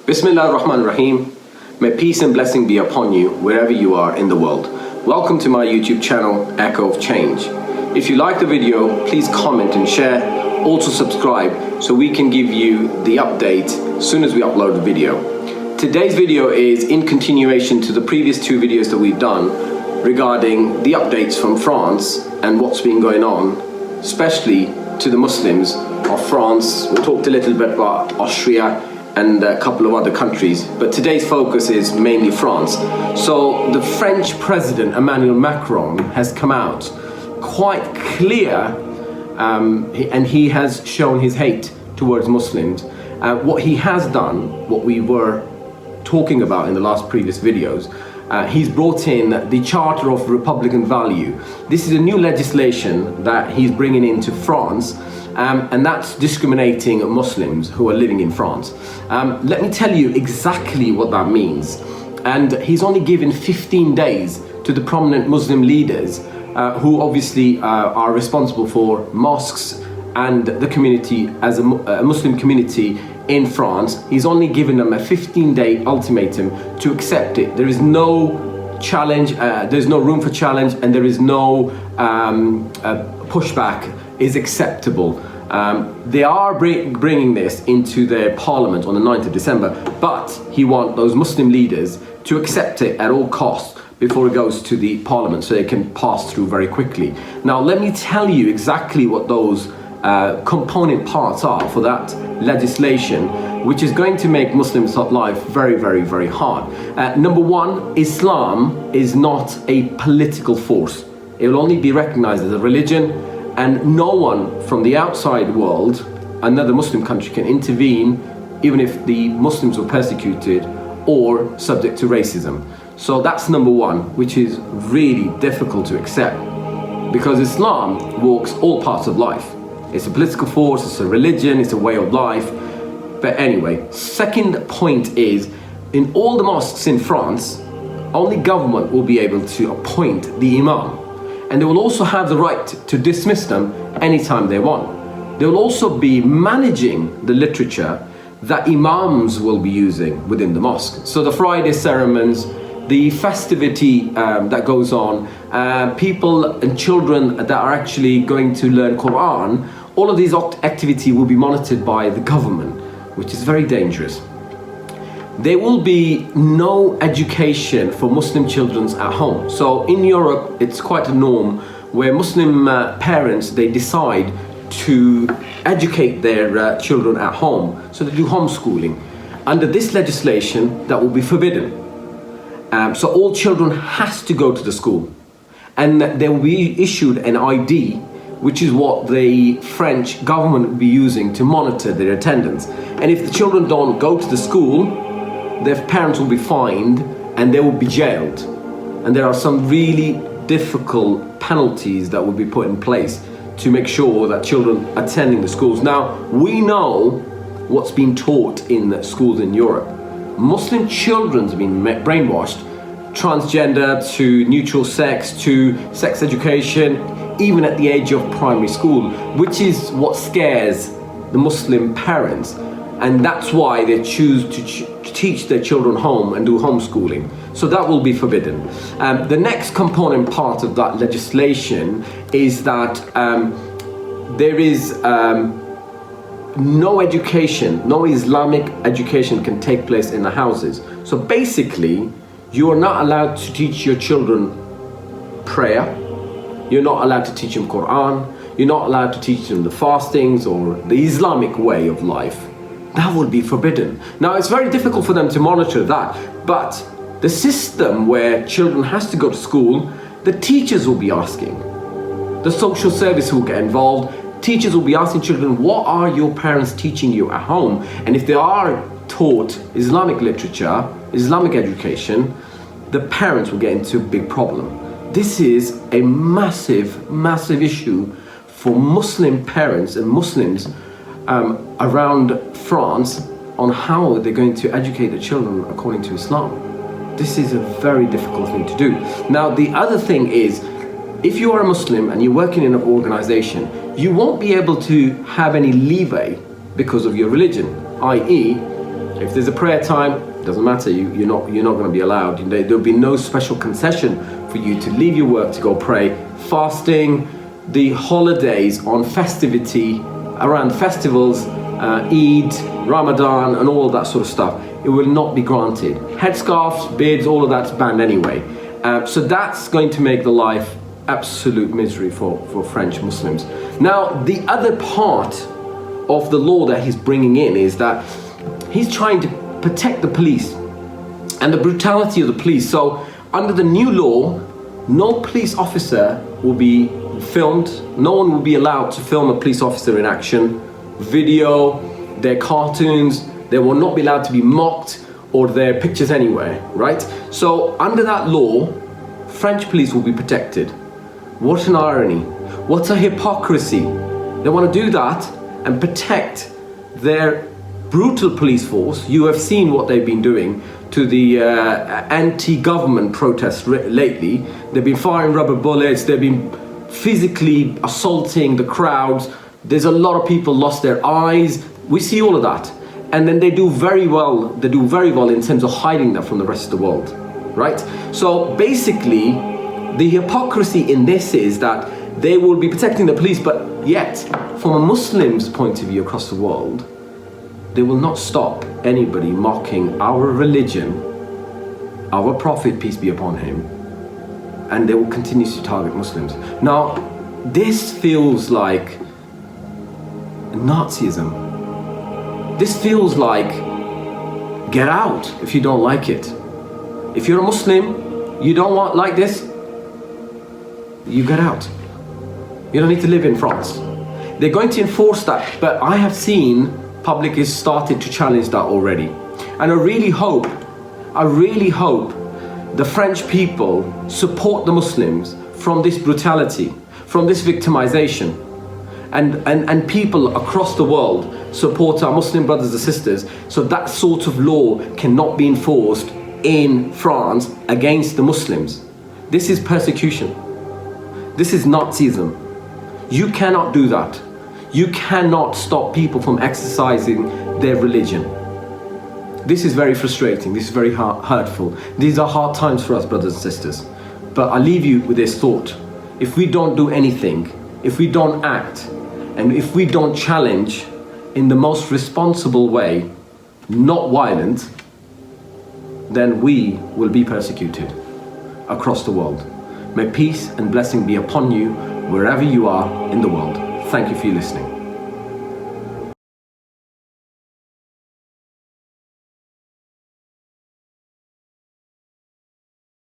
Bismillah ar-Rahman ar-Rahim. May peace and blessing be upon you wherever you are in the world. Welcome to my YouTube channel, Echo of Change. If you like the video, please comment and share. Also subscribe so we can give you the update as soon as we upload the video. Today's video is in continuation to the previous two videos that we've done regarding the updates from France and what's been going on, especially to the Muslims of France. We talked a little bit about Austria and a couple of other countries, but today's focus is mainly France. So the French President Emmanuel Macron has come out quite clear and he has shown his hate towards Muslims. What he has done, what we were talking about in the last previous videos, he's brought in the Charter of Republican Value. This is a new legislation that he's bringing into France, and that's discriminating Muslims who are living in France. Let me tell you exactly what that means. And he's only given 15 days to the prominent Muslim leaders who obviously are responsible for mosques and the community as a Muslim community in France. He's only given them a 15-day ultimatum to accept it. There is no challenge, there's no room for challenge, and there is no pushback is acceptable. They are bringing this into their parliament on the 9th of December, but he wants those Muslim leaders to accept it at all costs before it goes to the parliament so they can pass through very quickly. Now, let me tell you exactly what those component parts are for that legislation, which is going to make Muslims' life very, very, very hard. Number one, Islam is not a political force. It will only be recognized as a religion, and no one from the outside world, another Muslim country, can intervene even if the Muslims were persecuted or subject to racism. So that's number one, which is really difficult to accept, because Islam walks all parts of life. It's a political force, it's a religion, it's a way of life. But anyway, second point is, in all the mosques in France, only government will be able to appoint the imam. And they will also have the right to dismiss them anytime they want. They will also be managing the literature that imams will be using within the mosque. So the Friday ceremonies, the festivity that goes on, people and children that are actually going to learn Quran, all of these activity will be monitored by the government, which is very dangerous. There will be no education for Muslim children at home. So in Europe, it's quite a norm where Muslim parents, they decide to educate their children at home. So they do homeschooling. Under this legislation, that will be forbidden. So all children has to go to the school, and they will be issued an ID, which is what the French government will be using to monitor their attendance. And if the children don't go to the school, their parents will be fined and they will be jailed. And there are some really difficult penalties that will be put in place to make sure that children attending the schools. Now, we know what's been taught in the schools in Europe. Muslim children have been brainwashed, transgender to neutral sex to sex education, even at the age of primary school, which is what scares the Muslim parents. And that's why they choose to teach their children home and do homeschooling. So that will be forbidden. The next component part of that legislation is that there is no education, no Islamic education can take place in the houses. So basically, you are not allowed to teach your children prayer. You're not allowed to teach them Quran. You're not allowed to teach them the fastings or the Islamic way of life. That would be forbidden. Now, it's very difficult for them to monitor that, but the system where children has to go to school, the teachers will be asking. The social service will get involved. Teachers will be asking children, what are your parents teaching you at home? And if they are taught Islamic literature, Islamic education, the parents will get into a big problem. This is a massive, massive issue for Muslim parents and Muslims around France on how they're going to educate their children according to Islam. This is a very difficult thing to do. Now, the other thing is, if you are a Muslim and you're working in an organization, you won't be able to have any leeway because of your religion, i.e., If there's a prayer time, it doesn't matter. You're not going to be allowed. There'll be no special concession for you to leave your work to go pray. Fasting, the holidays on festivity, around festivals, Eid, Ramadan, and all of that sort of stuff, it will not be granted. Headscarves, beards, all of that's banned anyway. So that's going to make the life absolute misery for French Muslims. Now, the other part of the law that he's bringing in is that he's trying to protect the police and the brutality of the police. So under the new law, no police officer will be filmed. No one will be allowed to film a police officer in action, video, their cartoons. They will not be allowed to be mocked or their pictures anywhere, right? So under that law, French police will be protected. What an irony. What a hypocrisy. They want to do that and protect their brutal police force. You have seen what they've been doing to the anti-government protests lately. They've been firing rubber bullets. They've been physically assaulting the crowds. There's a lot of people lost their eyes. We see all of that. And then they do very well. They do very well in terms of hiding that from the rest of the world, right? So basically, the hypocrisy in this is that they will be protecting the police, but yet, from a Muslim's point of view across the world, they will not stop anybody mocking our religion, our Prophet, peace be upon him, and they will continue to target Muslims. Now, this feels like Nazism. This feels like, get out if you don't like it. If you're a Muslim, you don't like this, you get out. You don't need to live in France. They're going to enforce that, but I have seen public has started to challenge that already. And I really hope the French people support the Muslims from this brutality, from this victimization. And people across the world support our Muslim brothers and sisters, so that sort of law cannot be enforced in France against the Muslims. This is persecution. This is Nazism. You cannot do that. You cannot stop people from exercising their religion. This is very frustrating. This is very hurtful. These are hard times for us, brothers and sisters. But I leave you with this thought. If we don't do anything, if we don't act, and if we don't challenge in the most responsible way, not violent, then we will be persecuted across the world. May peace and blessing be upon you wherever you are in the world. Thank you for listening.